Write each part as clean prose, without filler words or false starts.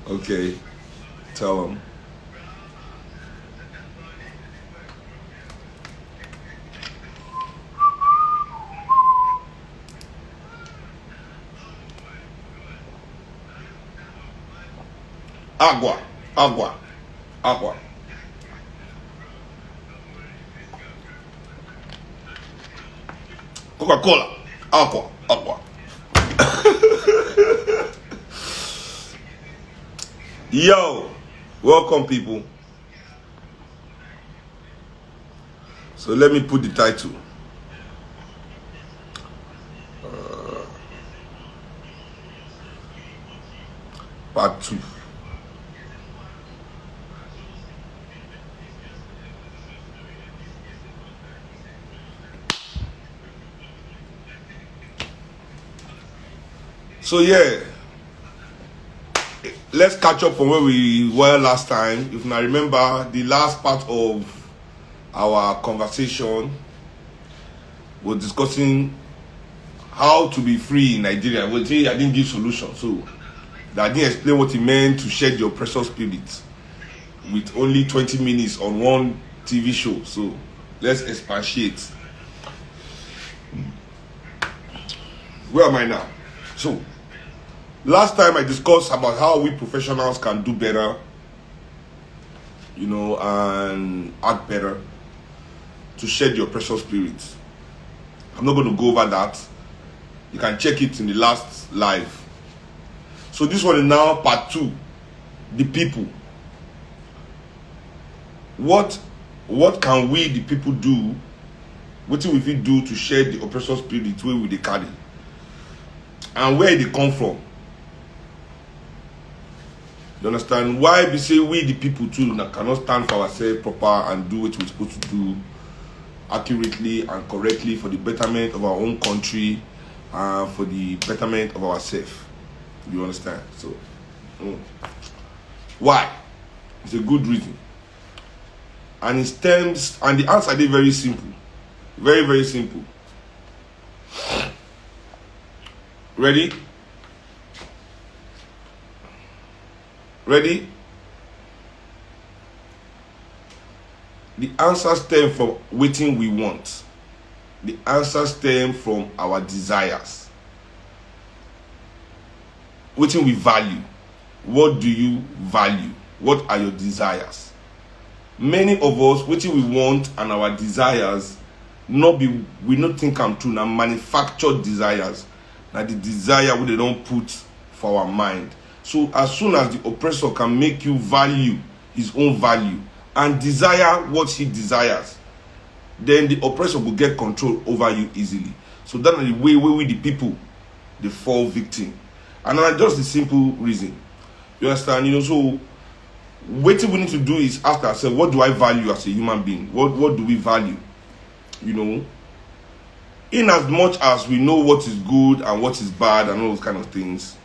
Okay, tell him. Agua, agua, agua. Coca-Cola, agua, agua. Yo, welcome people. So let me put the title. Part 2. So yeah, let's catch up from where we were last time. If I remember, the last part of our conversation was discussing how to be free in Nigeria. Well, I didn't give solution, so I didn't explain what it meant to shed your precious spirit with only 20 minutes on one TV show. So let's expatiate. Where am I now? So last time I discussed about how we professionals can do better, and act better to shed your precious spirit. I'm not going to go over that. You can check it in the last live. So this one is now part 2. The people. What can we, the people, do? What do we do to shed the oppressor spirit where we they carry? And where they come from? You understand? Why we say we, the people, too, cannot stand for ourselves proper and do what we're supposed to do accurately and correctly for the betterment of our own country and for the betterment of ourselves. You understand? So, why? It's a good reason. And it stems, and the answer is very simple. Very, very simple. Ready? Ready? The answer stems from what we want. The answer stems from our desires. What we value. What do you value? What are your desires? Many of us, what we want and our desires, we not think I'm true. Now manufactured desires. Now the desire we they don't put for our mind. So as soon as the oppressor can make you value his own value and desire what he desires, then the oppressor will get control over you easily. So that's the way where we the people they fall victim. And that's just the simple reason. You understand? So what we need to do is ask ourselves, what do I value as a human being? What do we value? In as much as we know what is good and what is bad and all those kind of things,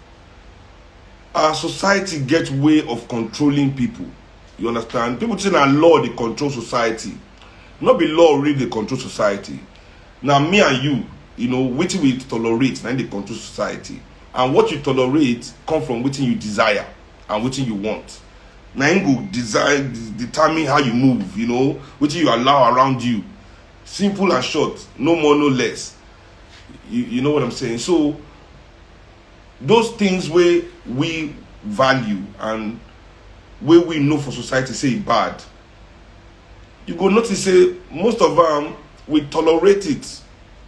our society gets way of controlling people. You understand? People say that law they control society. Not be law really they control society. Now me and you, what we tolerate, then they control society. And what you tolerate come from what you desire and what you want. Now you determine how you move, what you allow around you. Simple and short, no more, no less. You know what I'm saying? So those things where we value and where we know for society say bad, you go notice say most of them we tolerate it,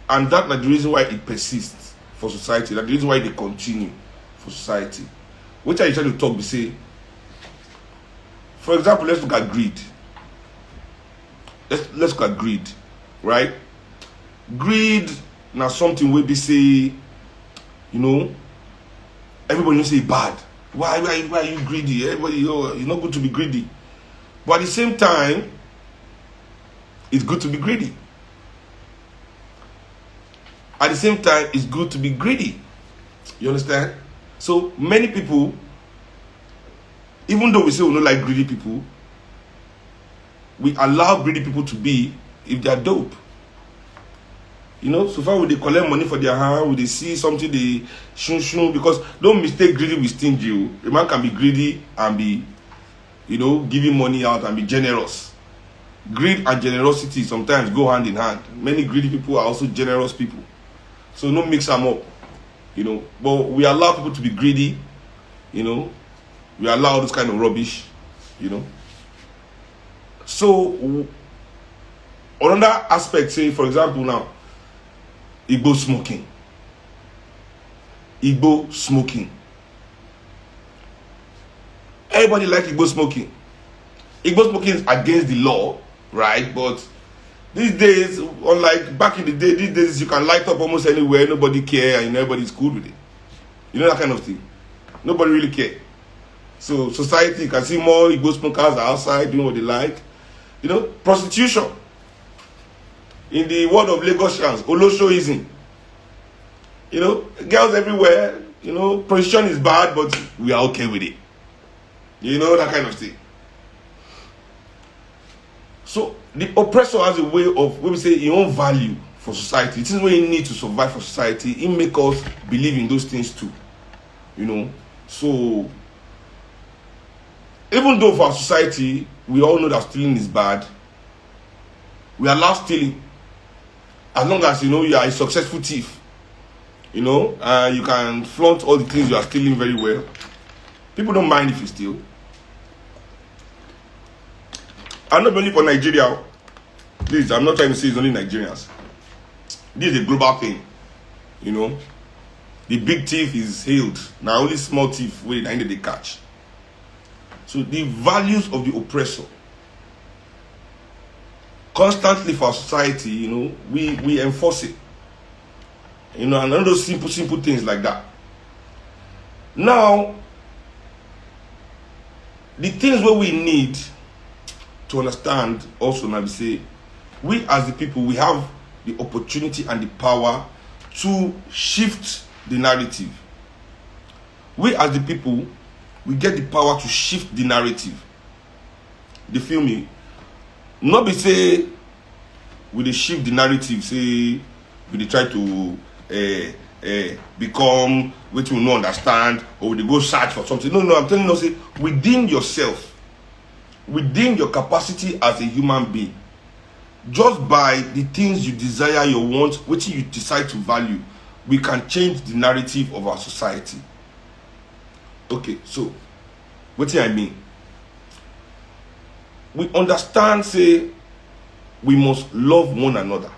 and that's the reason why it persists for society. That's the reason why they continue for society. Which are you trying to talk? We say, for example, let's look at greed. Let's look at greed, right? Greed now something we be say, everybody will say bad. Why are you greedy? Everybody, it's not good to be greedy. But at the same time, it's good to be greedy. At the same time, it's good to be greedy. You understand? So many people, even though we say we don't like greedy people, we allow greedy people to be if they are dope. You know, so far, when they collect money for their hand, when they see something, they shun, because don't mistake greedy with stingy. A man can be greedy and be, you know, giving money out and be generous. Greed and generosity sometimes go hand in hand. Many greedy people are also generous people. So don't mix them up, you know. But we allow people to be greedy, you know. We allow this kind of rubbish, you know. So, another aspect, say, for example, now, Igbo smoking. Igbo smoking. Everybody likes Igbo smoking. Igbo smoking is against the law, right? But these days, unlike back in the day, these days you can light up almost anywhere, nobody care, and everybody's cool with it. You know, that kind of thing. Nobody really care. So society, you can see more Igbo smokers outside doing what they like. You know, prostitution. In the world of Lagosians, Oloshoism. You know, girls everywhere. You know, prostitution is bad, but we are okay with it. You know, that kind of thing. So the oppressor has a way of, when we say, his own value for society. This is what you need to survive for society. It make us believe in those things too. You know, so even though for our society, we all know that stealing is bad, we allow stealing. As long as, you know, you are a successful thief, you know, you can flaunt all the things you are stealing very well. People don't mind if you steal. I'm not only for Nigeria. This, I'm not trying to say it's only Nigerians. This is a global thing, you know. The big thief is hailed. Now only small thief wait and they catch. So the values of the oppressor, constantly for our society, you know, we enforce it. You know, and all those simple things like that. Now, the things where we need to understand also, now we say, we as the people, we have the opportunity and the power to shift the narrative. We as the people, we get the power to shift the narrative. They feel me? Not be say, we dey shift the narrative, say, we dey try to become what we no understand, or we dey go search for something. No, I'm telling you, say, within yourself, within your capacity as a human being, just by the things you desire, you want, which you decide to value, we can change the narrative of our society. Okay, so what do I mean? We understand, say, we must love one another.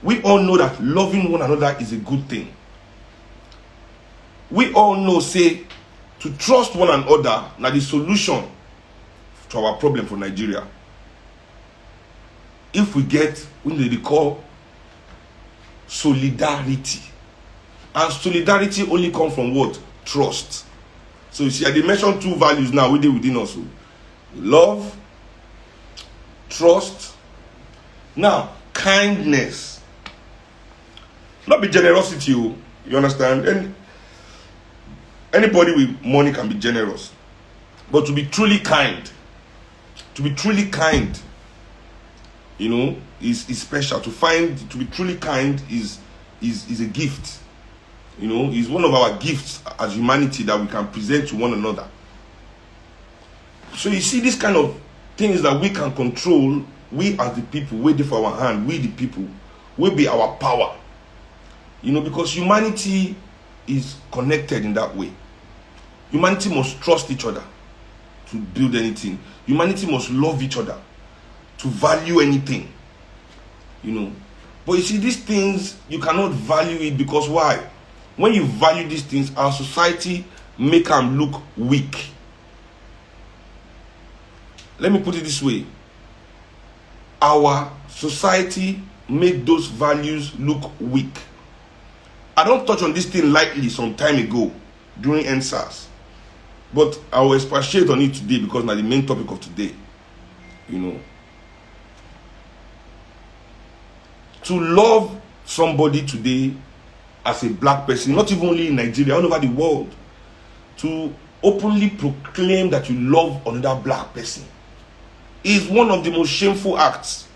We all know that loving one another is a good thing. We all know, say, to trust one another now the solution to our problem for Nigeria. If we get what they call solidarity. And solidarity only comes from what? Trust. So you see, I mentioned two values now within us. Love, trust. Now, kindness. Not be generosity, you understand? Anybody with money can be generous. But to be truly kind, you know, is special. To be truly kind is a gift. You know, is one of our gifts as humanity that we can present to one another. So you see, this kind of things that we can control, we as the people, we do for our hand, we the people, will be our power. You know, because humanity is connected in that way. Humanity must trust each other to build anything. Humanity must love each other to value anything. You know. But you see, these things, you cannot value it because why? When you value these things, our society make them look weak. Let me put it this way. Our society make those values look weak. I don't touch on this thing lightly some time ago during NSAS. But I will expatiate on it today because now the main topic of today. You know. To love somebody today as a black person, not even only in Nigeria, all over the world, to openly proclaim that you love another black person is one of the most shameful acts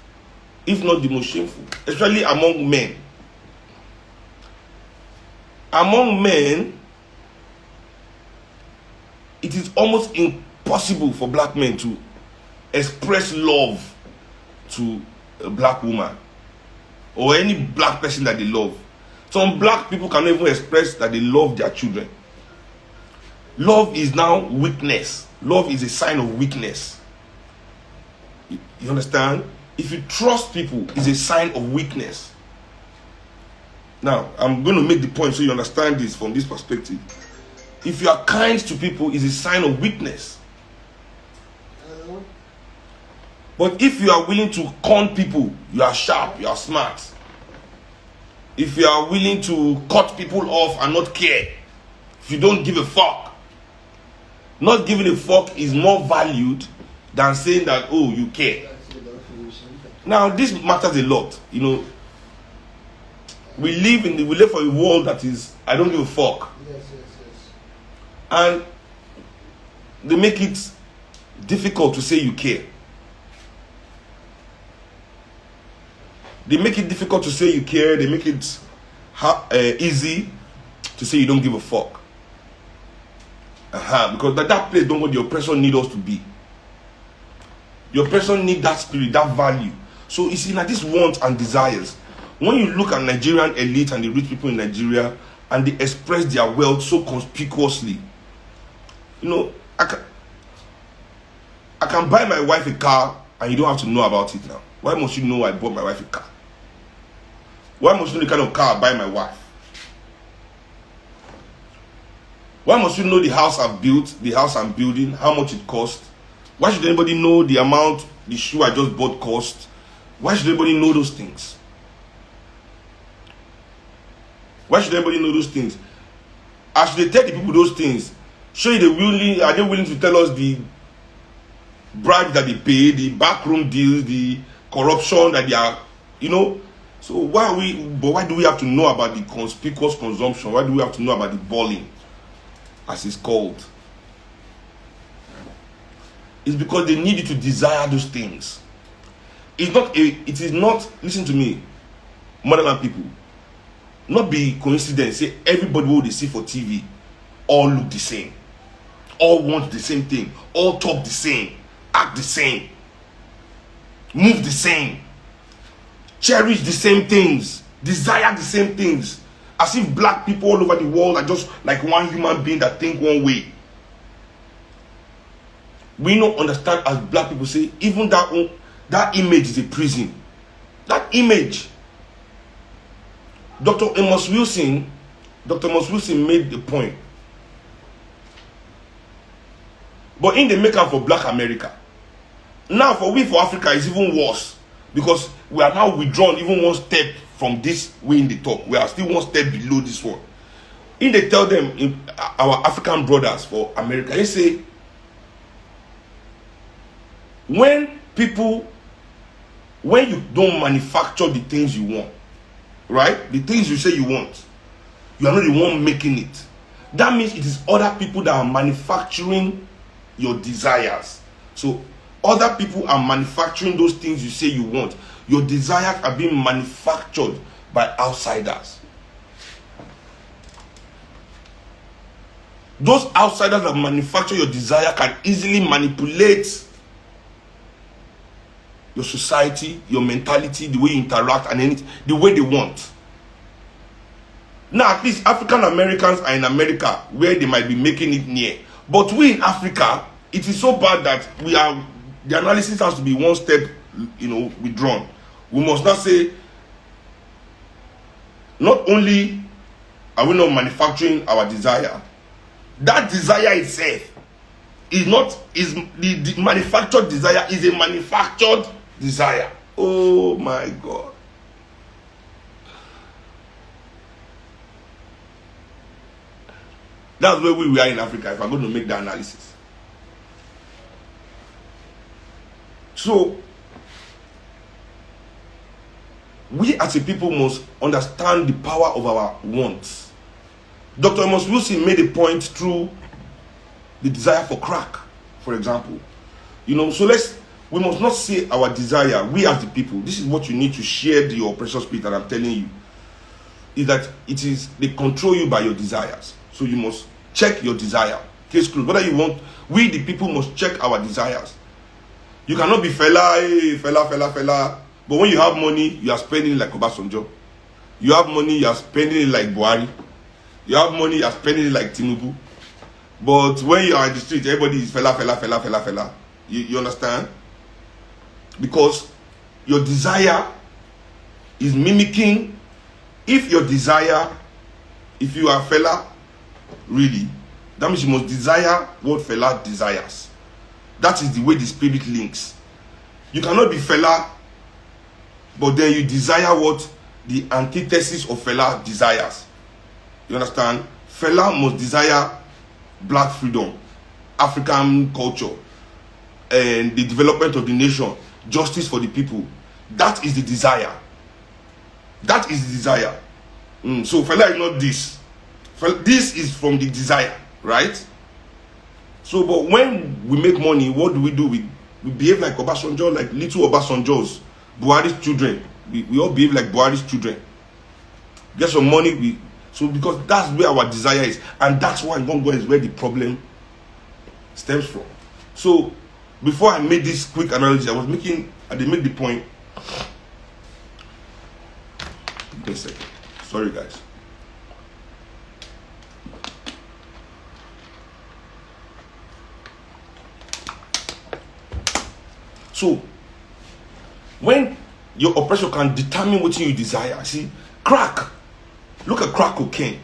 if not the most shameful, especially among men. Among men, it is almost impossible for black men to express love to a black woman or any black person that they love. Some black people cannot even express that they love their children. Love is now weakness. Love is a sign of weakness. You understand? If you trust people, it's a sign of weakness. Now, I'm going to make the point so you understand this from this perspective. If you are kind to people, it's a sign of weakness. But if you are willing to con people, you are sharp, you are smart. If you are willing to cut people off and not care, if you don't give a fuck, not giving a fuck is more valued than saying that, oh, you care. Now, this matters a lot. You know, we live for a world that is, I don't give a fuck. Yes. And they make it difficult to say you care. They make it difficult to say you care. They make it easy to say you don't give a fuck. Because that place don't what the oppressor need us to be. The oppressor need that spirit, that value. So you see, like these wants and desires. When you look at Nigerian elite and the rich people in Nigeria, and they express their wealth so conspicuously, you know, I can buy my wife a car and you don't have to know about it now. Why must you know I bought my wife a car? Why must you know the kind of car I buy my wife? Why must you know the house I've built, the house I'm building, how much it cost? Why should anybody know the amount the shoe I just bought cost? Why should anybody know those things? Why should anybody know those things? As they tell the people those things, are they willing to tell us the bribes that they pay, the backroom deals, the corruption that they are, you know? So why do we have to know about the conspicuous consumption? Why do we have to know about the balling, as it's called? It's because they need you to desire those things. It is not, listen to me, motherland people, not be coincidence, say everybody who they see for TV all look the same, all want the same thing, all talk the same, act the same, move the same, cherish the same things, desire the same things, as if black people all over the world are just like one human being that think one way. We don't understand, as black people say, even that image is a prison. That image. Dr. Amos Wilson made the point. But in the making for black America. Now for Africa it's even worse. Because we are now withdrawn even one step from this way in the talk. We are still one step below this one. In they tell them, our African brothers for America, they say, when you don't manufacture the things you want, right? The things you say you want, you are not the one making it. That means it is other people that are manufacturing your desires. So other people are manufacturing those things you say you want. Your desires are being manufactured by outsiders. Those outsiders that manufacture your desire can easily manipulate your society, your mentality, the way you interact, and the way they want. Now, at least African Americans are in America, where they might be making it near. But we in Africa, it is so bad that the analysis has to be one step, withdrawn. We must not say, not only are we not manufacturing our desire, that desire itself the manufactured desire is a manufactured desire. Oh my God. That's where we are in Africa, if I'm going to make the analysis. So, we as a people must understand the power of our wants. Dr. Amos Wilson made a point through the desire for crack, for example. So we must not say our desire. We as the people, this is what you need to share your precious spirit that I'm telling you. Is that they control you by your desires. So you must check your desire. Case closed. Whether you want, we the people must check our desires. You cannot be fella. But when you have money, you are spending it like Obasanjo. You have money, you are spending it like Buhari. You have money, you are spending it like Tinubu. But when you are in the street, everybody is fella. You understand? Because your desire is mimicking. If your desire, if you are fella, really, that means you must desire what fella desires. That is the way the spirit links. You cannot be fella, but then you desire what the antithesis of fella desires. You understand? Fella must desire black freedom, African culture, and the development of the nation, justice for the people. That is the desire. That is the desire. So fella is not this. This is from the desire, right? So, but when we make money, what do? We behave like Obasanjo, like little Obasanjos, Buhari's children. We all behave like Buhari's children. Get some money, so because that's where our desire is, and that's why Ngongo is where the problem stems from. So, before I made this quick analogy, I did make the point. Wait a second. Sorry, guys. So, when your oppressor can determine what you desire, see, crack. Look at crack cocaine.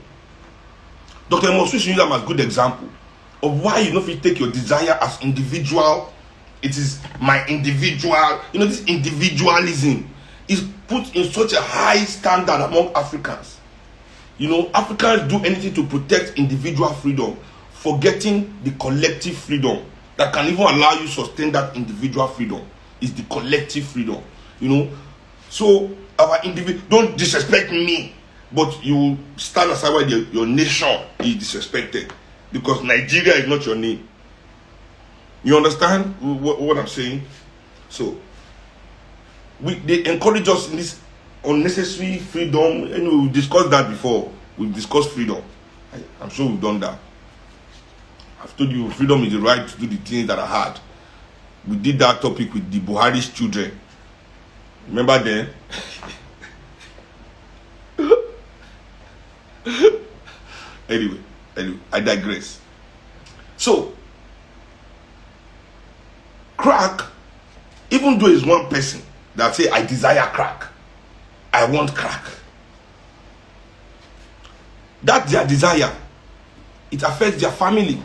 Dr. Amos use them as a good example of why you know if you take your desire as individual. It is my individual. You know, this individualism is put in such a high standard among Africans. You know, Africans do anything to protect individual freedom, forgetting the collective freedom that can even allow you to sustain that individual freedom. Is the collective freedom. You know, so our individual, don't disrespect me, but you stand aside while your nation is disrespected because Nigeria is not your name. You understand what I'm saying? So they encourage us in this unnecessary freedom, and we've discussed that before. We've discussed freedom. I'm sure we've done that. I've told you freedom is the right to do the things that are hard. We did that topic with the Buhari's children. Remember then? Anyway, I digress. So, crack, even though it's one person that say, I desire crack, I want crack. That their desire, it affects their family.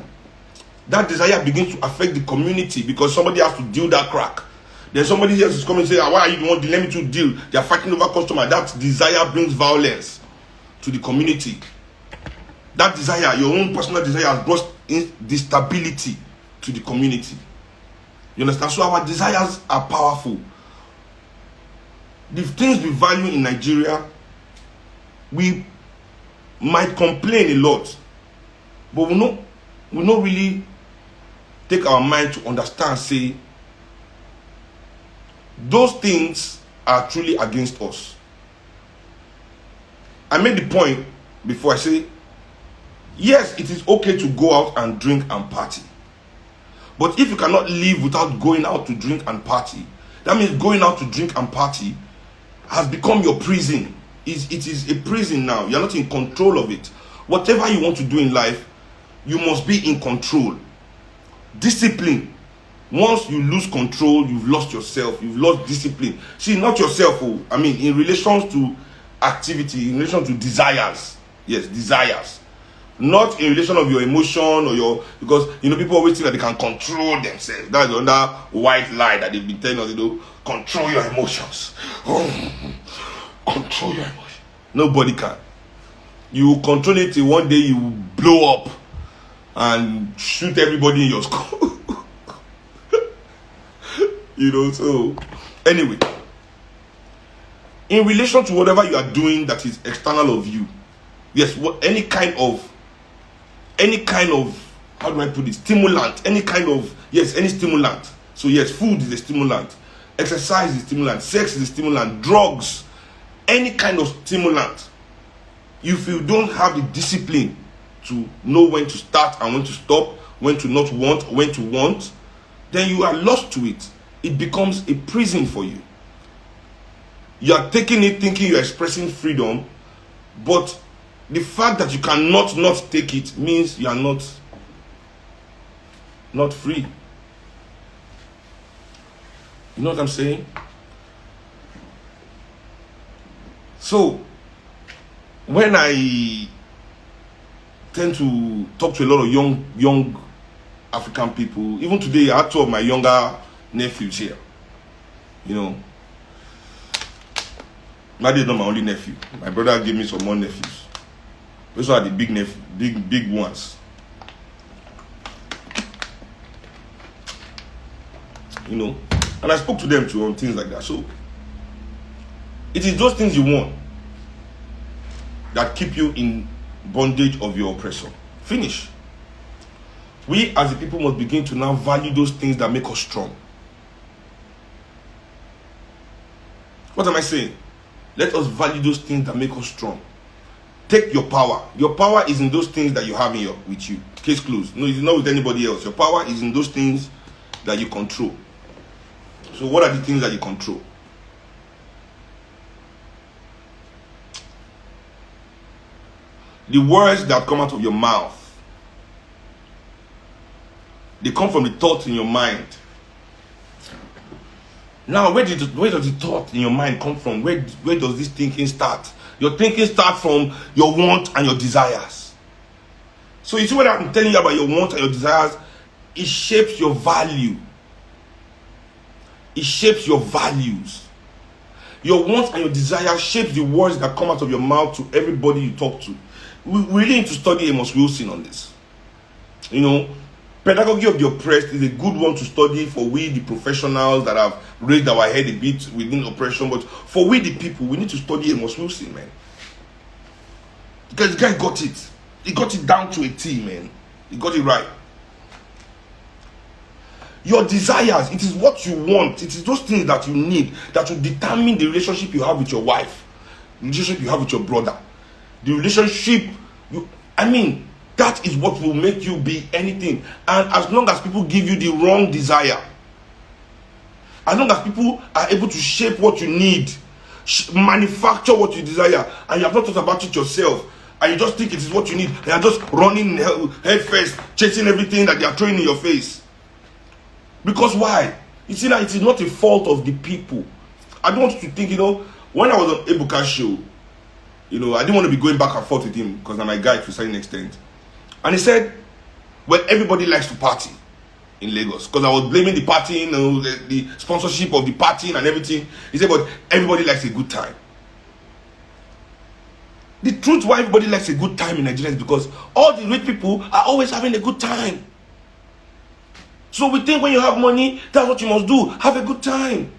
That desire begins to affect the community because somebody has to deal that crack. Then somebody else is coming and say, why are you the one to let me to deal? They are fighting over customer. That desire brings violence to the community. That desire, your own personal desire, has brought instability to the community. You understand? So our desires are powerful. The things we value in Nigeria, we might complain a lot, but we not really take our mind to understand, say, those things are truly against us. I made the point before. I say, yes, it is okay to go out and drink and party. But if you cannot live without going out to drink and party, that means going out to drink and party has become your prison. It is a prison now. You're not in control of it. Whatever you want to do in life, you must be in control. Discipline. Once you lose control, you've lost yourself. You've lost discipline. See, not yourself. I mean, in relation to activity, in relation to desires. Yes, desires. Not in relation of your emotion or your, because you know people always think that they can control themselves. That's another white lie that they've been telling us. You know, control your emotions. Control your emotions. Nobody can. You control it till one day you blow up and shoot everybody in your school. You know, so anyway, in relation to whatever you are doing that is external of you, yes, any kind of, how do I put it, stimulant, any kind of, yes, any stimulant, So yes, food is a stimulant, exercise is a stimulant, sex is a stimulant, drugs, any kind of stimulant. If you don't have the discipline to know when to start and when to stop, when to not want, when to want, then you are lost to it. It becomes a prison for you. You are taking it thinking you are expressing freedom, but the fact that you cannot not take it means you are not free. You know what I'm saying? So when I tend to talk to a lot of young African people, even today I had two of my younger nephews here. You know, Madi is not my only nephew. My brother gave me some more nephews. Those are the big ones. You know, and I spoke to them too on things like that. So it is those things you want that keep you in bondage of your oppressor. Finish. We as a people must begin to now value those things that make us strong. What am I saying? Let us value those things that make us strong. Take your power. Your power is in those things that you have with you. Case closed. No, it's not with anybody else. Your power is in those things that you control. So what are the things that you control? The words that come out of your mouth, they come from the thoughts in your mind. Now, where does the thought in your mind come from? Where does this thinking start? Your thinking starts from your want and your desires. So you see what I'm telling you about your want and your desires? It shapes your value. It shapes your values. Your wants and your desires shapes the words that come out of your mouth to everybody you talk to. We really need to study Amos Wilson on this. You know, pedagogy of the oppressed is a good one to study for we, the professionals that have raised our head a bit within oppression. But for we, the people, we need to study Amos Wilson, man. Because the guy got it. He got it down to a T, man. He got it right. Your desires, it is what you want. It is those things that you need that will determine the relationship you have with your wife, the relationship you have with your brother, the relationship that is what will make you be anything. And as long as people give you the wrong desire, as long as people are able to shape what you need, manufacture what you desire, and you have not thought about it yourself, and you just think it is what you need, and you are just running head first, chasing everything that they are throwing in your face. Because why? You see that it is not a fault of the people. I don't want you to think, when I was on Ebuka's show, I didn't want to be going back and forth with him because I'm my guy to a certain extent. And he said, well, everybody likes to party in Lagos. Because I was blaming the partying, the sponsorship of the partying and everything. He said, but everybody likes a good time. The truth why everybody likes a good time in Nigeria is because all the rich people are always having a good time. So we think when you have money, that's what you must do. Have a good time.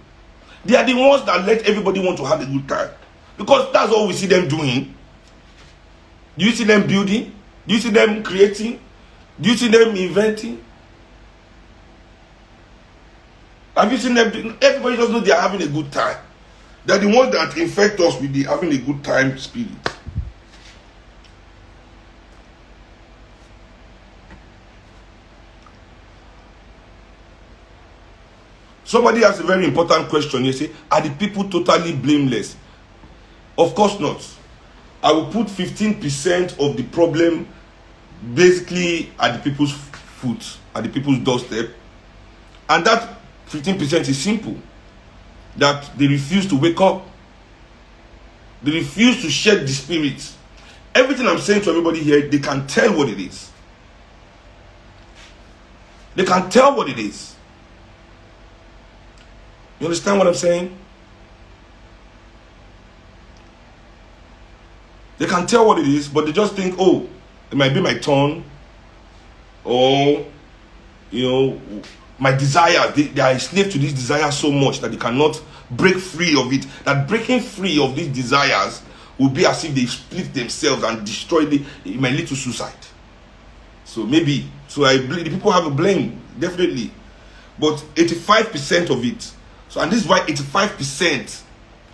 They are the ones that let everybody want to have a good time. Because that's all we see them doing. Do you see them building? Do you see them creating? Do you see them inventing? Have you seen them doing? Everybody just knows they are having a good time. They are the ones that infect us with the having a good time spirit. Somebody asked a very important question. You say, are the people totally blameless? Of course not. I will put 15% of the problem basically at the people's foot, at the people's doorstep. And that 15% is simple. That they refuse to wake up. They refuse to shed the spirit. Everything I'm saying to everybody here, they can tell what it is. They can tell what it is. You understand what I'm saying? They can tell what it is, but they just think, oh, it might be my turn. Or, my desire. They are a slave to this desire so much that they cannot break free of it. That breaking free of these desires will be as if they split themselves and destroy it might lead to suicide. So maybe. So I believe the people have a blame, definitely. but 85% of it. So, and this is why 85%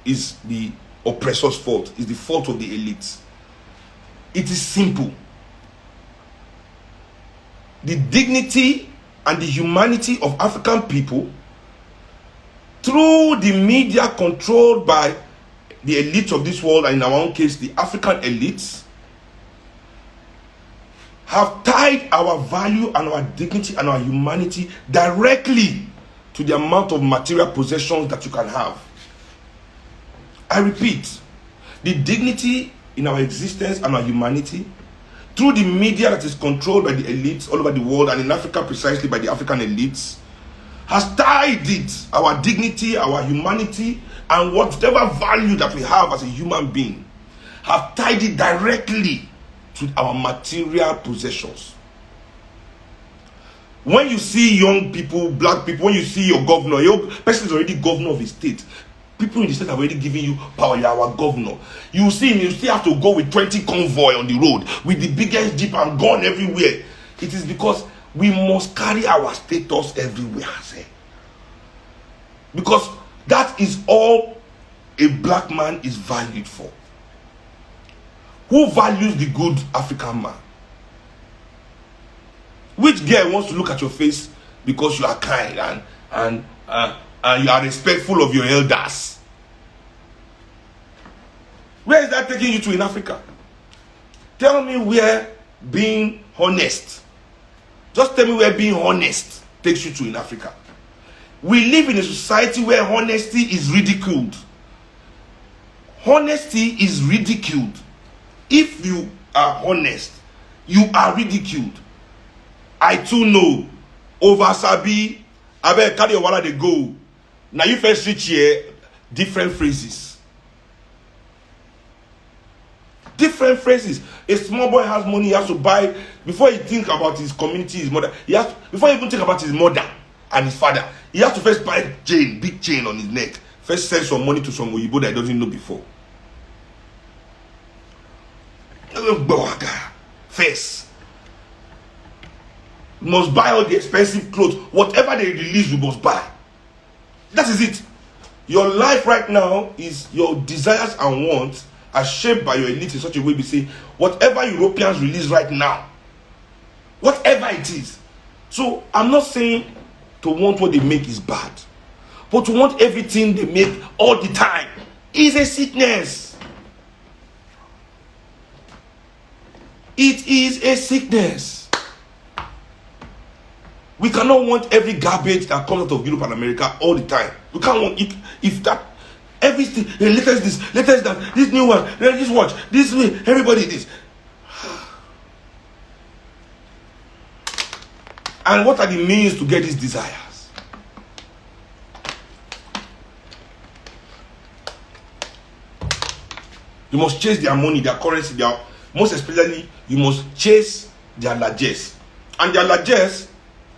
is the oppressor's fault, is the fault of the elites. It is simple. The dignity and the humanity of African people, through the media controlled by the elites of this world, and in our own case, the African elites, have tied our value and our dignity and our humanity directly to the amount of material possessions that you can have. I repeat, the dignity in our existence and our humanity, through the media that is controlled by the elites all over the world, and in Africa precisely by the African elites, has tied it, our dignity, our humanity, and whatever value that we have as a human being, have tied it directly to our material possessions. When you see young people, black people, when you see your governor, your person is already governor of a state, people in the state have already given you power, you are our governor. You see him, you still have to go with 20 convoy on the road, with the biggest jeep and gun everywhere. It is because we must carry our status everywhere. Because that is all a black man is valued for. Who values the good African man? Which girl wants to look at your face because you are kind and you are respectful of your elders? Where is that taking you to in Africa? Tell me where being honest, just tell me where being honest takes you to in Africa. We live in a society where honesty is ridiculed. Honesty is ridiculed. If you are honest, you are ridiculed. I too know. Over Sabi, I better carry your wallet, they go. Now you first reach here, different phrases. Different phrases. A small boy has money, he has to buy, before he think about his community, his mother, before he even think about his mother and his father, he has to first buy chain, big chain on his neck. First send some money to some Oyibo that he doesn't know before. First. You must buy all the expensive clothes. Whatever they release, you must buy. That is it. Your life right now is your desires and wants are shaped by your elite in such a way we say, whatever Europeans release right now, whatever it is. So I'm not saying to want what they make is bad, but to want everything they make all the time is a sickness. It is a sickness. We cannot want every garbage that comes out of Europe and America all the time. We can't want it. If that everything, latest this, latest that, this new one, this watch, this way, everybody this. And what are the means to get these desires? You must chase their money, their currency, their, most especially, you must chase their largesse. And their largesse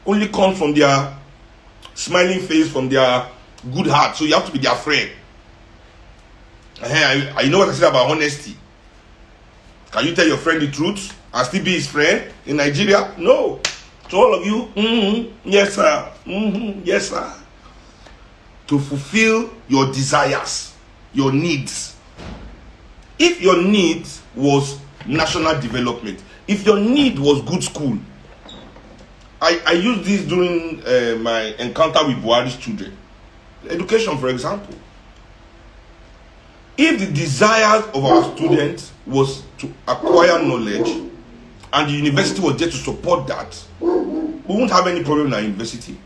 only comes from their smiling face, from their good heart. So you have to be their friend. You know what I said about honesty? Can you tell your friend the truth and still be his friend in Nigeria? No. To all of you, yes sir, yes sir. To fulfill your desires, your needs. If your need was national development, if your need was good school, I used this during my encounter with Buhari's children. Education, for example. If the desires of our students was to acquire knowledge, and the university was there to support that, we won't have any problem in our university.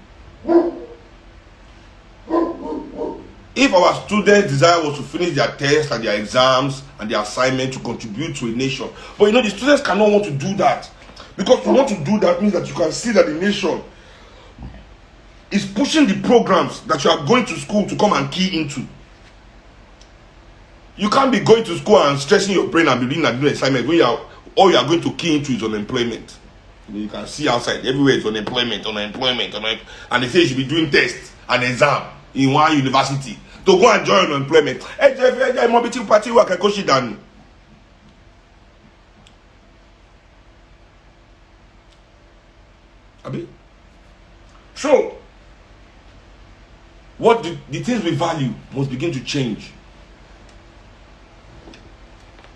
If our students' desire was to finish their tests and their exams and their assignment to contribute to a nation, but you know the students cannot want to do that, because to want to do that means that you can see that the nation is pushing the programs that you are going to school to come and key into. You can't be going to school and stressing your brain and be doing an assignment when all you are going to key into is unemployment. You can see outside everywhere is unemployment, and they say you should be doing tests and exam in one university to go and join unemployment. So What the things we value must begin to change.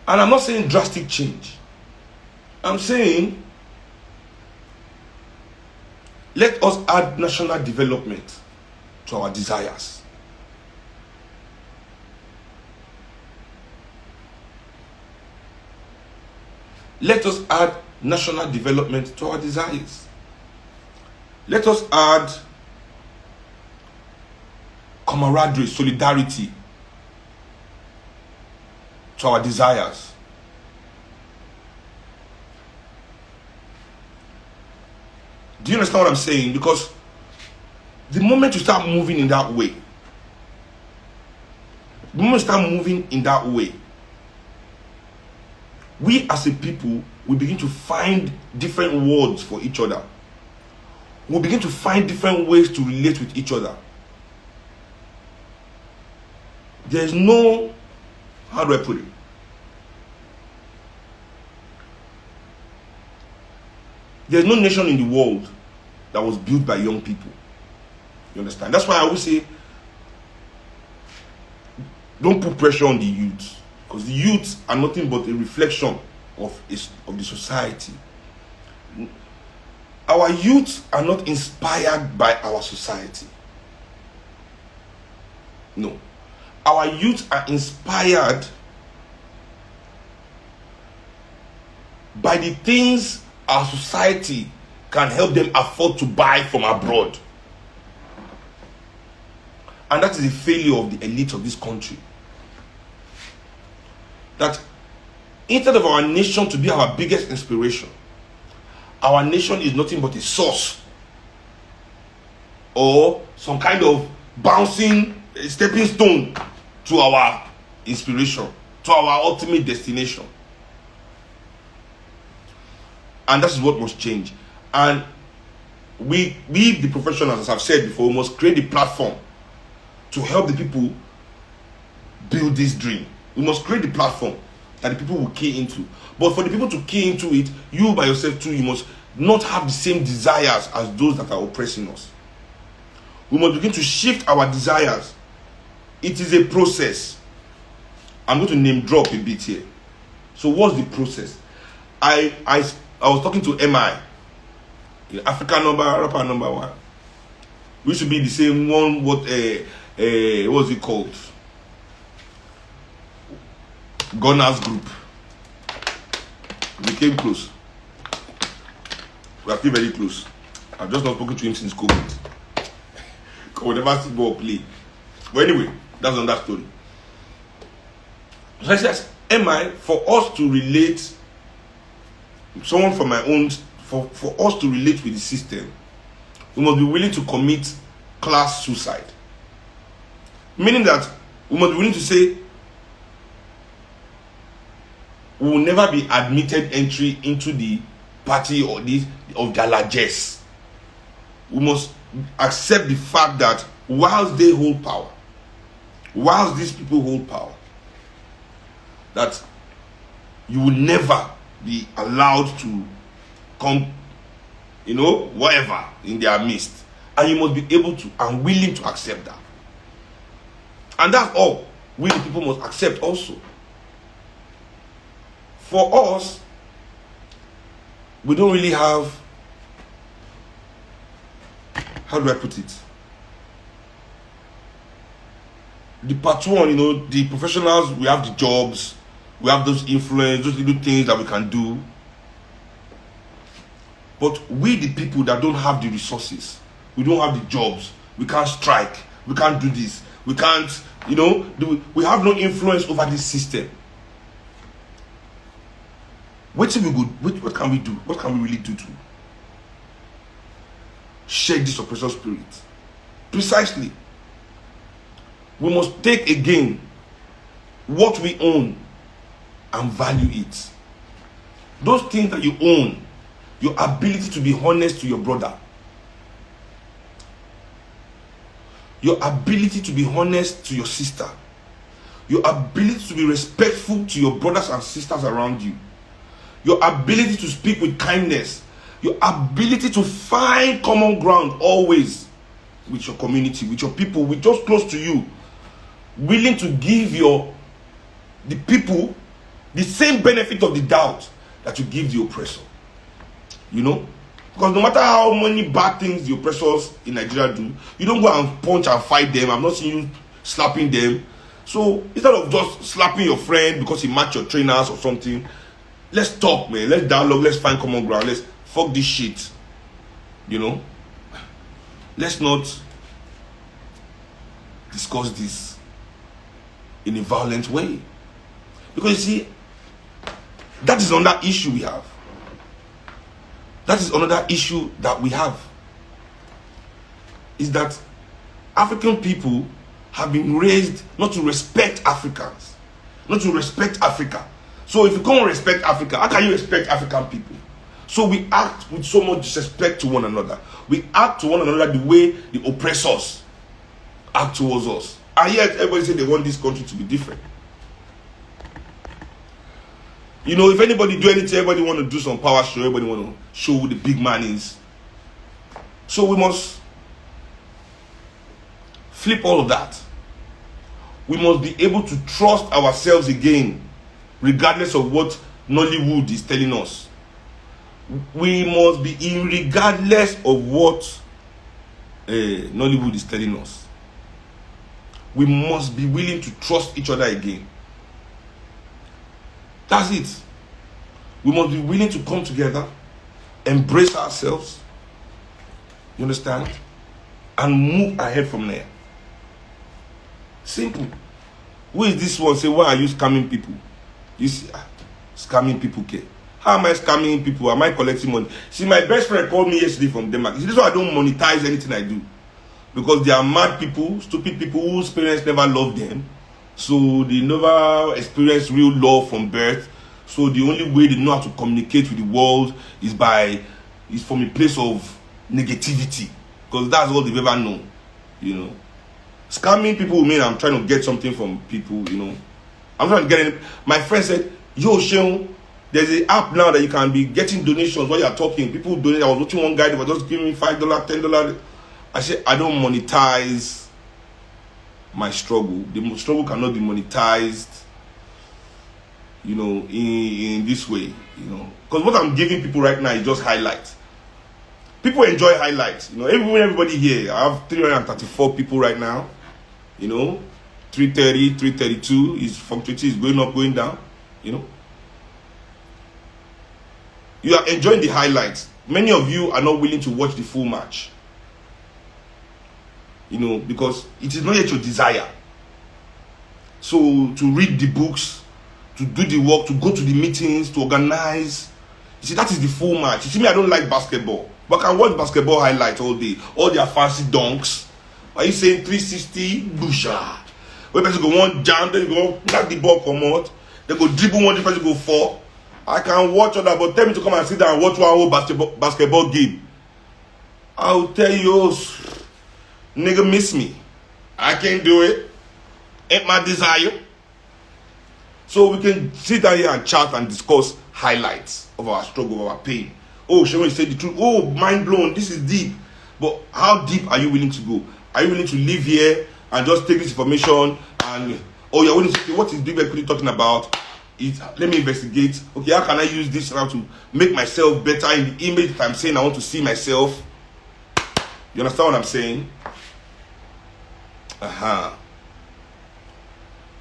And I'm not saying drastic change. I'm saying let us add national development to our desires. Let us add national development to our desires. Let us add camaraderie, solidarity to our desires. Do you understand what I'm saying? Because the moment you start moving in that way, we as a people will begin to find different words for each other. We'll begin to find different ways to relate with each other. There's no, how do I put it? There's no nation in the world that was built by young people. You understand? That's why I always say, don't put pressure on the youth. Because the youth are nothing but a reflection of the society. Our youth are not inspired by our society. No. Our youth are inspired by the things our society can help them afford to buy from abroad. And that is a failure of the elite of this country. That instead of our nation to be our biggest inspiration, our nation is nothing but a source or some kind of bouncing stepping stone to our inspiration, to our ultimate destination. And that is what must change. And we the professionals, as I've said before, must create a platform to help the people build this dream. We must create the platform that the people will key into. But for the people to key into it, you by yourself too, you must not have the same desires as those that are oppressing us. We must begin to shift our desires. It is a process. I'm going to name drop a bit here. So what's the process? I was talking to MI, Africa rapper number one. We should be the same one. What's it called? Gunners Group. We came close. We are still very close. I've just not spoken to him since COVID. Because we never see ball play. But anyway, that's another story. So I said, MI, for us to relate, someone from my own, for us to relate with the system, we must be willing to commit class suicide. Meaning that we must be willing to say, we will never be admitted entry into the party or this of their largesse. We must accept the fact that whilst they hold power, whilst these people hold power, that you will never be allowed to come, whatever in their midst. And you must be able to and willing to accept that. And that's all we the people must accept also. For us, we don't really have, how do I put it? The part one, the professionals, we have the jobs, we have those influence, those little things that we can do. But we the people that don't have the resources, we don't have the jobs, we can't strike, we can't do this, we can't, we have no influence over this system. What can we do? What can we really do to shake this oppressor spirit? Precisely. We must take again what we own and value it. Those things that you own, your ability to be honest to your brother, your ability to be honest to your sister, your ability to be respectful to your brothers and sisters around you, your ability to speak with kindness, your ability to find common ground always with your community, with your people, with just close to you, willing to give the people the same benefit of the doubt that you give the oppressor. You know? Because no matter how many bad things the oppressors in Nigeria do, you don't go and punch and fight them. I'm not seeing you slapping them. So instead of just slapping your friend because he matched your trainers or something, let's talk, man. Let's dialogue. Let's find common ground. Let's fuck this shit. You know? Let's not discuss this in a violent way. Because you see, that is another issue we have. That is another issue that we have. Is that African people have been raised not to respect Africans. Not to respect Africa. So if you can't respect Africa, how can you respect African people? So we act with so much disrespect to one another. We act to one another the way the oppressors act towards us. And yet everybody say they want this country to be different. You know, if anybody do anything, everybody want to do some power show, everybody want to show who the big man is. So we must flip all of that. We must be able to trust ourselves again, regardless of what Nollywood is telling us. We must be in regardless of what Nollywood is telling us. We must be willing to trust each other again. That's it. We must be willing to come together, embrace ourselves, you understand, and move ahead from there. Simple. Who is this one? Say, why are you scamming people? You see, scamming people, okay? How am I scamming people? Am I collecting money? See, my best friend called me yesterday from Denmark. See, this is why I don't monetize anything I do. Because they are mad people, stupid people whose parents never loved them. So they never experienced real love from birth. So the only way they know how to communicate with the world is from a place of negativity. Because that's all they've ever known. You know. Scamming people mean I'm trying to get something from people, you know. I'm trying to get it. My friend said, yo, Seun, there's an app now that you can be getting donations while you're talking. People donate. I was watching one guy, they were just giving me $5, $10. I said, I don't monetize my struggle. The struggle cannot be monetized, you know, in this way, you know. Because what I'm giving people right now is just highlights. People enjoy highlights, you know. Everybody here, I have 334 people right now, you know. 330, 332 is fluctuating, is going up, going down, you know. You are enjoying the highlights. Many of you are not willing to watch the full match. You know, because it is not yet your desire. So to read the books, to do the work, to go to the meetings, to organize. You see, that is the full match. You see me, I don't like basketball. But I can watch basketball highlights all day. All their fancy dunks. Are you saying 360? Busha. When person go one jam, then you go knock the ball come out. They go dribble one, the person go four. I can watch all that, but tell me to come and sit down and watch one whole basketball game. I'll tell you, nigga miss me. I can't do it. Ain't my desire. So we can sit down here and chat and discuss highlights of our struggle, of our pain. Oh, Seun said the truth. Oh, mind blown. This is deep. But how deep are you willing to go? Are you willing to live here and just take this information and, oh, you're willing to say, what is Big Equity talking about? Let me investigate. Okay, how can I use this now to make myself better in the image that I'm saying I want to see myself? You understand what I'm saying?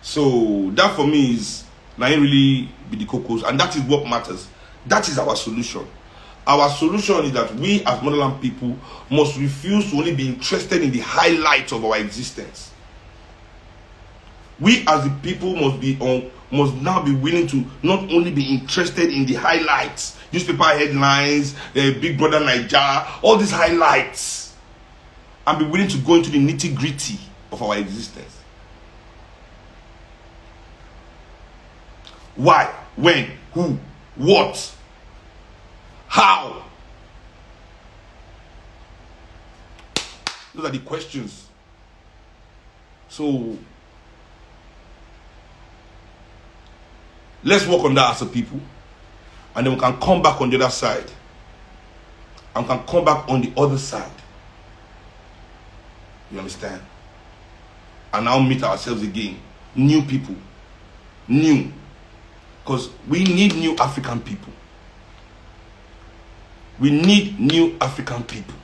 So that for me is not really be the cocos, and that is what matters. That is our solution. Our solution is that we as motherland people must refuse to only be interested in the highlights of our existence. We as the people must now be willing to not only be interested in the highlights, newspaper headlines, Big Brother Naija, all these highlights, and be willing to go into the nitty-gritty of our existence. Why? When? Who? What? How? Those are the questions. So let's work on that as a people, and then we can come back on the other side, and can come back on the other side You understand? And now meet ourselves again. New people. New. Because we need new African people. We need new African people.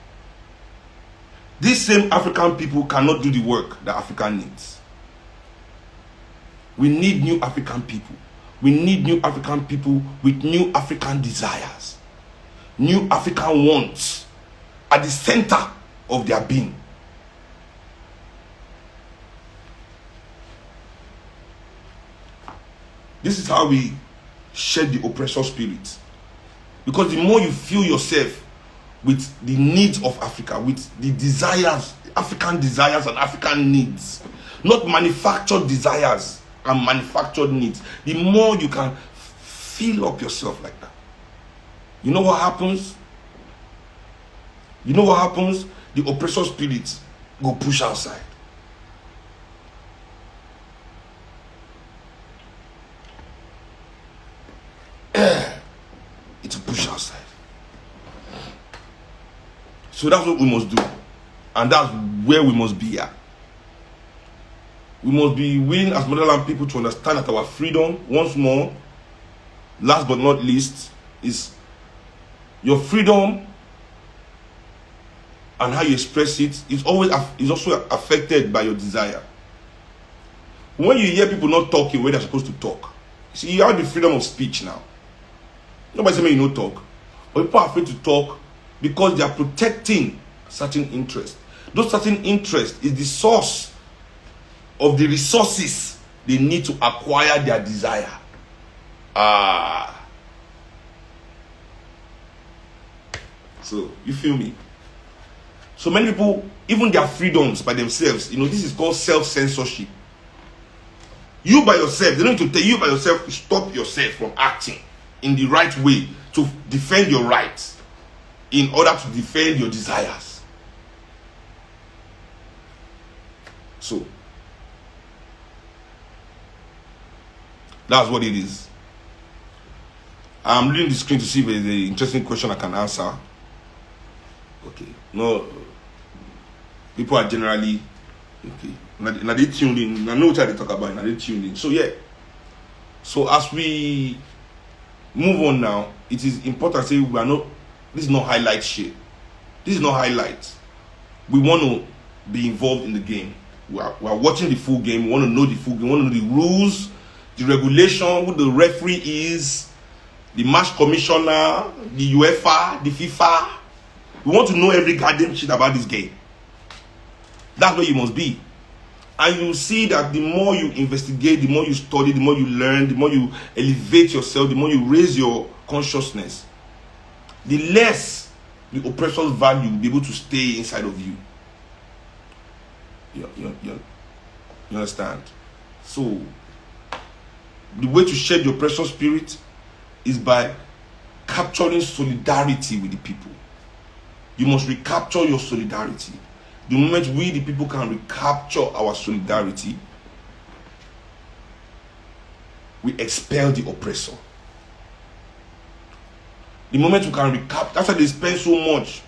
These same African people cannot do the work that Africa needs. We need new African people. We need new African people with new African desires. New African wants at the center of their being. This is how we shed the oppressor spirit. Because the more you fill yourself with the needs of Africa, with the desires, African desires and African needs, not manufactured desires and manufactured needs, the more you can fill up yourself like that. You know what happens? You know what happens? The oppressor spirit go push outside. It's a push outside. So that's what we must do. And that's where we must be at. We must be willing as motherland people to understand that our freedom, once more, last but not least, is your freedom and how you express it is also affected by your desire. When you hear people not talking where they're supposed to talk, see, you have the freedom of speech now. Nobody say you no talk. But people are afraid to talk because they are protecting certain interests. Those certain interests is the source of the resources they need to acquire their desire. So, you feel me? So many people, even their freedoms by themselves, this is called self-censorship. You by yourself, they don't need to tell you by yourself to stop yourself from acting in the right way to defend your rights in order to defend your desires. So, that's what it is. I'm reading the screen to see if there's an interesting question I can answer. Okay. No, people are generally okay. Now they tuned in. I know what they talk about. Now they tuned in. So yeah. So as we move on now, it is important to say we are not. This is not highlight shit. This is not highlights. We want to be involved in the game. We are watching the full game. We want to know the full game. We want to know the rules, the regulation, who the referee is, the match commissioner, the UEFA, the FIFA. We want to know every goddamn shit about this game. That's where you must be. And you see that the more you investigate, the more you study, the more you learn, the more you elevate yourself, the more you raise your consciousness, the less the oppressor's value will be able to stay inside of you. You understand? So, the way to shed the oppressor spirit is by capturing solidarity with the people. You must recapture your solidarity. The moment we, the people, can recapture our solidarity, we expel the oppressor. The moment we can recapture, that's why they spend so much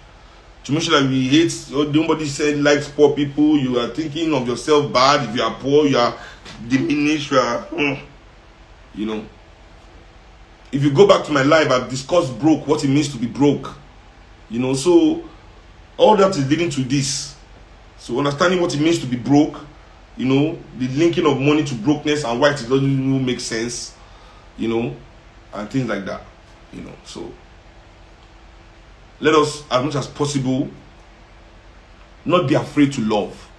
to make sure that we hate. Nobody said likes poor people. You are thinking of yourself bad. If you are poor, you are diminished. You are, If you go back to my life, I've discussed broke, what it means to be broke. So all that is leading to this. So understanding what it means to be broke, the linking of money to brokenness and why it doesn't even make sense, and things like that, So let us, as much as possible, not be afraid to love.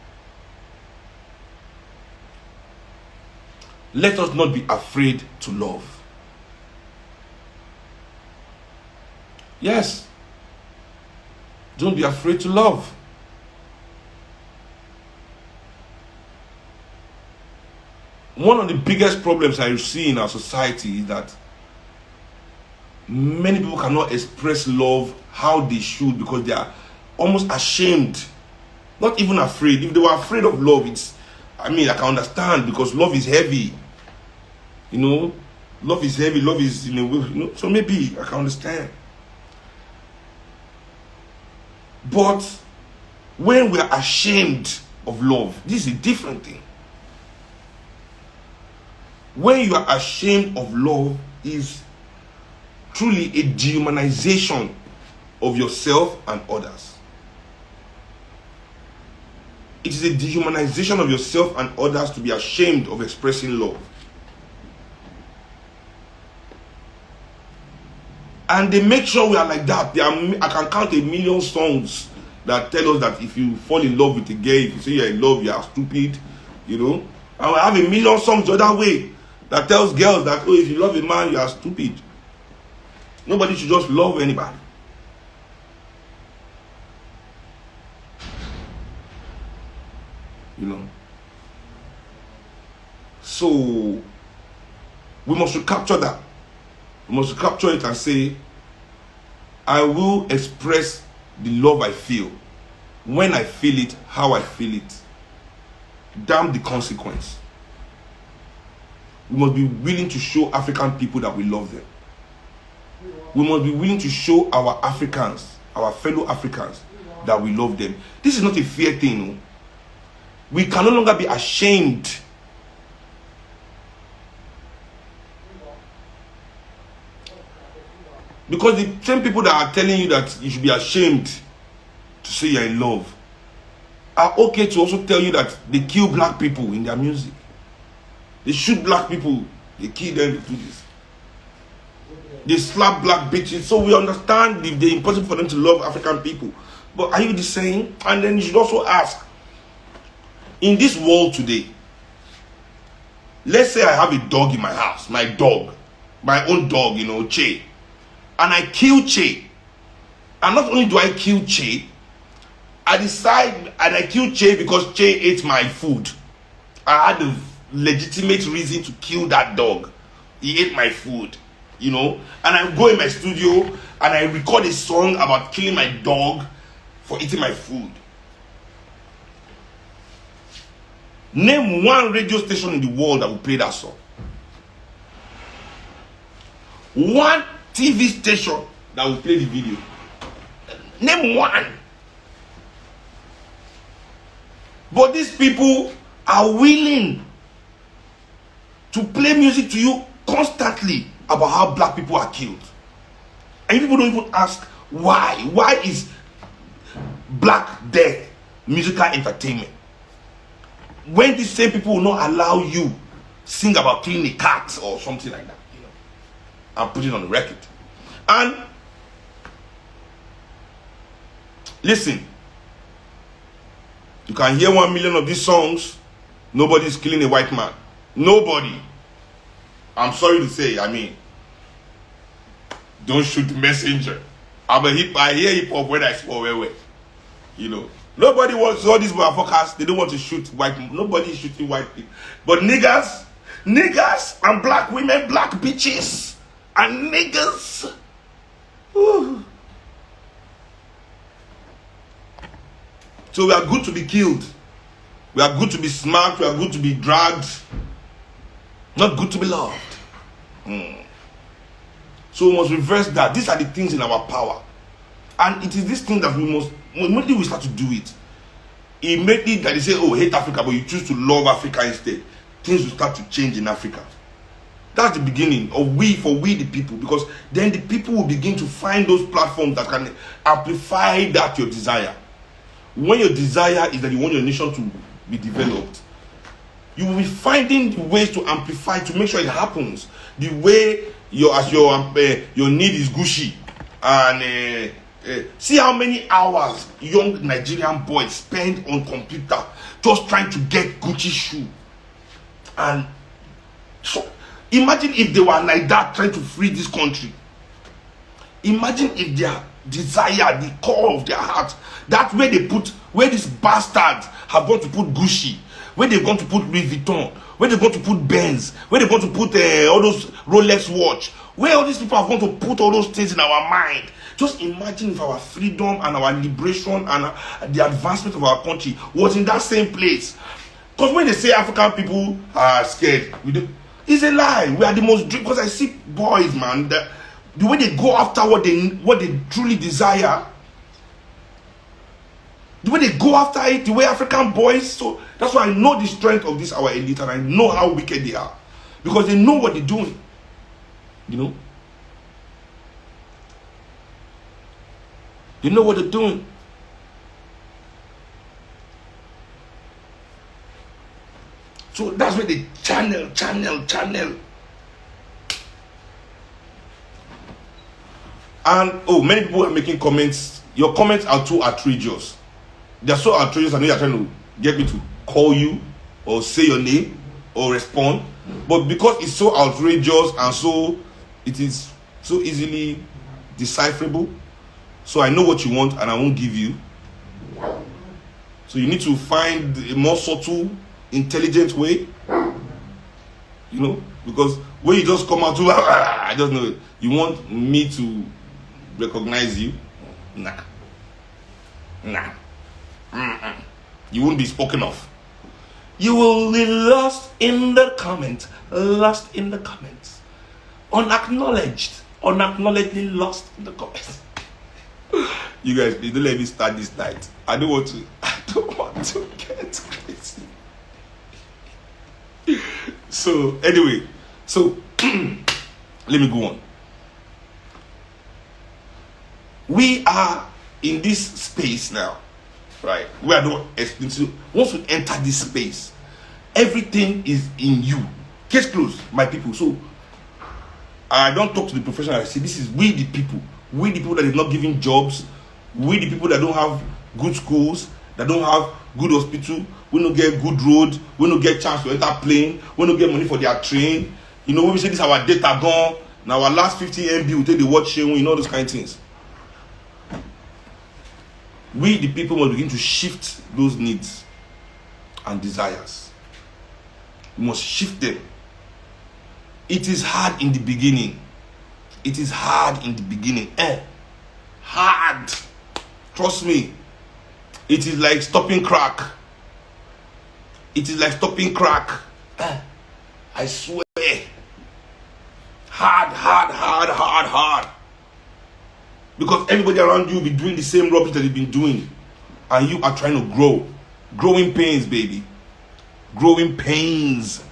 Let us not be afraid to love. Yes. Don't be afraid to love. One of the biggest problems I see in our society is that many people cannot express love how they should because they are almost ashamed, not even afraid. If they were afraid of love, I can understand because love is heavy. Love is heavy, love is, so maybe I can understand. But when we are ashamed of love. This is a different thing. When you are ashamed of love is truly a dehumanization of yourself and others. It is a dehumanization of yourself and others to be ashamed of expressing love. And they make sure we are like that. I can count a million songs that tell us that if you fall in love with a girl, if you say you're in love, you are stupid, you know. And I have a million songs the other way that tells girls that, oh, if you love a man, you are stupid. Nobody should just love anybody. You know. So we must recapture that. We must capture it and say, I will express the love I feel, when I feel it, how I feel it. Damn the consequence. We must be willing to show African people that we love them. We must be willing to show our Africans, our fellow Africans, that we love them. This is not a fair thing. No? We can no longer be ashamed. Because the same people that are telling you that you should be ashamed to say you're in love are okay to also tell you that they kill black people in their music. They shoot black people, they kill them, they do this. They slap black bitches. So we understand the importance for them to love African people. But are you the same? And then you should also ask, in this world today, let's say I have a dog in my house, my dog, my own dog, you know, Che. And I kill Che. And not only do I kill Che, I decide and I kill Che because Che ate my food. I had a legitimate reason to kill that dog. He ate my food, you know. And I go in my studio and I record a song about killing my dog for eating my food. Name one radio station in the world that will play that song. One TV station that will play the video. Name one. But these people are willing to play music to you constantly about how black people are killed. And people don't even ask why. Why is black death musical entertainment? When these same people will not allow you sing about killing a cat or something like that, you know, and put it on the record. And listen, you can hear 1 million of these songs, nobody's killing a white man. Nobody. I'm sorry to say, I mean, don't shoot the messenger. I hear hip hop when I swore away. You know. Nobody wants all these motherfuckers. They don't want to shoot white people. Nobody is shooting white people. But niggas and black women, black bitches and niggas. Whew. So we are good to be killed. We are good to be smacked. We are good to be dragged. Not good to be loved. So we must reverse that. These are the things in our power. And it is this thing that we must, immediately we start to do it, immediately that they say, oh, hate Africa, but you choose to love Africa instead, things will start to change in Africa. That's the beginning of we the people, because then the people will begin to find those platforms that can amplify that your desire. When your desire is that you want your nation to be developed, you will be finding the ways to amplify, to make sure it happens. The way your need is gushy. And see how many hours young Nigerian boys spend on computer just trying to get Gucci shoe. And so imagine if they were like that trying to free this country. Imagine if their desire, the core of their heart, that where these bastards have gone to put Gucci, where they're going to put Louis Vuitton, where they're going to put Benz, where they're going to put all those Rolex watch, where all these people are going to put all those things in our mind. Just imagine if our freedom and our liberation and the advancement of our country was in that same place. Because when they say African people are scared, it's a lie. We are the most, because I see boys, man, the way they go after what they truly desire. The way they go after it, the way African boys. So that's why I know the strength of this our elite, and I know how wicked they are, because they know what they're doing. You know, they know what they're doing. So that's where they channel. And oh, many people are making comments. Your comments are too outrageous. They're so outrageous. I know you're trying to get me to call you or say your name or respond. But because it's so outrageous and so it is so easily decipherable, so I know what you want and I won't give you. So you need to find a more subtle, intelligent way. You know, because when you just come out to I don't know, you want me to recognize you? Nah. You won't be spoken of. You will be lost in the comments. Unacknowledgedly lost in the comments. You guys, please don't let me start this night. I don't want to get crazy. So anyway, let me go on. We are in this space now, right? We are not expensive. Once we enter this space, everything is in you. Case closed, my people. So I don't talk to the professional. I say this is we the people that is not giving jobs, we the people that don't have good schools, that don't have good hospital, we don't get good road, we don't get chance to enter plane, we don't get money for their train. You know, when we say this our data gone, now our last 50 MB we take the watch Seun, you know, those kind of things. We the people must begin to shift those needs and desires. We must shift them. It is hard in the beginning. Hard. Trust me. It is like stopping crack. I swear. Hard. Because everybody around you will be doing the same rubbish that they've been doing. And you are trying to grow. Growing pains, baby. Growing pains.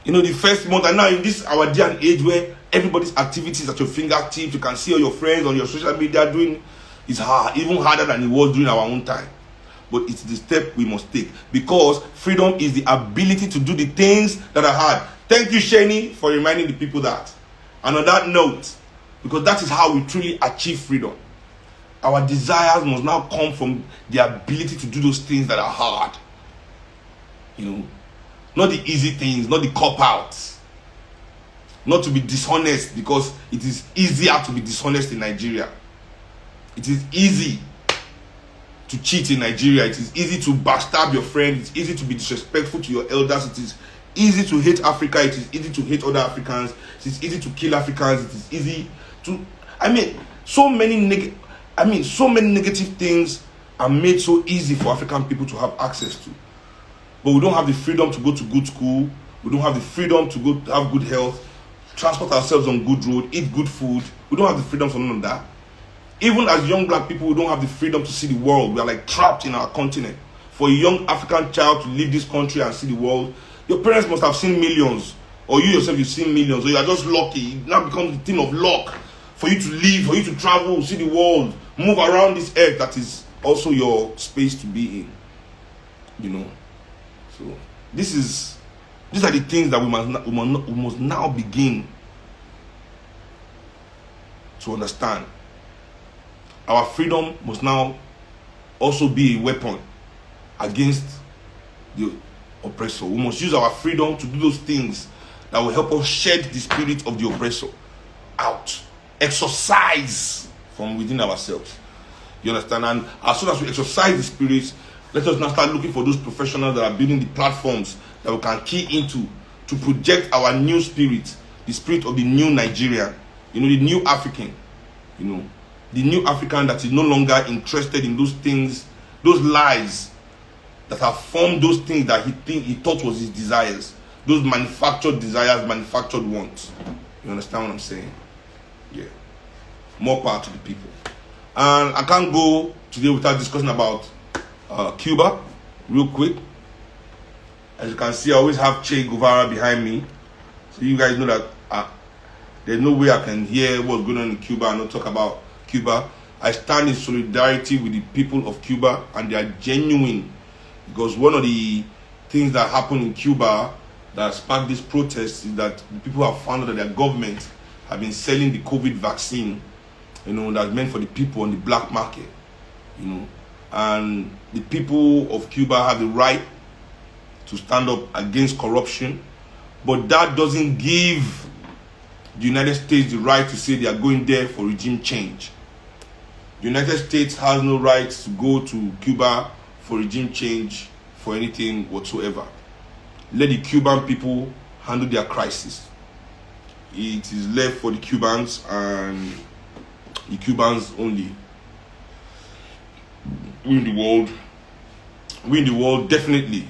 You know, the first month, and now in this our day and age where everybody's activities at your fingertips, you can see all your friends on your social media doing, it's hard, even harder than it was during our own time. But it's the step we must take, because freedom is the ability to do the things that are hard. Thank you, Shani, for reminding the people that. And on that note, because that is how we truly achieve freedom, our desires must now come from the ability to do those things that are hard. You know, not the easy things, not the cop-outs. Not to be dishonest, because it is easier to be dishonest in Nigeria. It is easy to cheat in Nigeria. It is easy to backstab your friend. It's easy to be disrespectful to your elders. It is easy to hate Africa. It is easy to hate other Africans. It is easy to kill Africans. It is easy to... so many negative things are made so easy for African people to have access to. But we don't have the freedom to go to good school. We don't have the freedom to go to have good health, transport ourselves on good road, eat good food. We don't have the freedom for none of that. Even as young black people, we don't have the freedom to see the world. We are like trapped in our continent. For a young African child to leave this country and see the world, your parents must have seen millions, or you yourself, you've seen millions, or you are just lucky. It now becomes a thing of luck for you to live, for you to travel, see the world, move around this earth that is also your space to be in. You know. So these are the things that we must now begin to understand. Our freedom must now also be a weapon against the oppressor. We must use our freedom to do those things that will help us shed the spirit of the oppressor out. Exorcise from within ourselves. You understand? And as soon as we exercise the spirit, let us now start looking for those professionals that are building the platforms that we can key into to project our new spirit, the spirit of the new Nigerian, you know, the new African, you know, the new African that is no longer interested in those things, those lies that have formed those things that he thought was his desires, those manufactured desires, manufactured wants. You understand what I'm saying? Yeah. More power to the people. And I can't go today without discussing about Cuba real quick. As you can see, I always have Che Guevara behind me. So you guys know that there's no way I can hear what's going on in Cuba and not talk about Cuba. I stand in solidarity with the people of Cuba, and they are genuine. Because one of the things that happened in Cuba that sparked this protest is that the people have found out that their government have been selling the COVID vaccine, that's meant for the people on the black market, and the people of Cuba have the right to stand up against corruption, but that doesn't give the United States the right to say they are going there for regime change. The United States has no right to go to Cuba for regime change for anything whatsoever. Let the Cuban people handle their crisis. It is left for the Cubans and the Cubans only. We in the world definitely,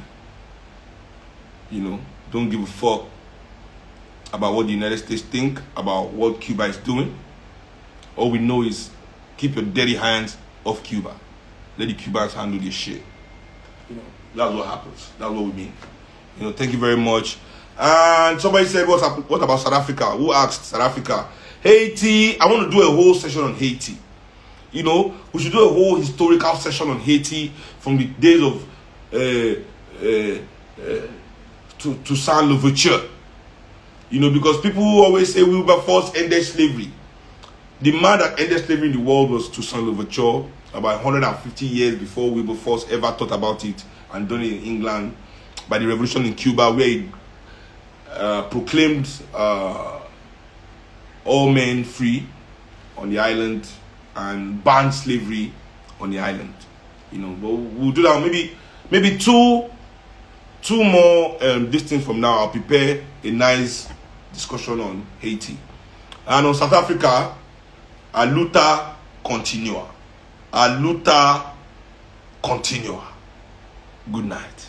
don't give a fuck about what the United States think about what Cuba is doing. All we know is keep your dirty hands off Cuba. Let the Cubans handle this shit. That's what happens. That's what we mean. Thank you very much. And somebody said, what about South Africa? Who asked South Africa? Haiti. I want to do a whole session on Haiti. We should do a whole historical session on Haiti from the days of Toussaint Louverture. Because people always say Wilberforce ended slavery. The man that ended slavery in the world was Toussaint Louverture, about 150 years before Wilberforce ever thought about it and done it in England by the revolution in Cuba, where he proclaimed all men free on the island and banned slavery on the island. But we'll do that maybe two more distance from now. I'll prepare a nice discussion on Haiti. And on South Africa, a luta continua. A luta continua. Good night.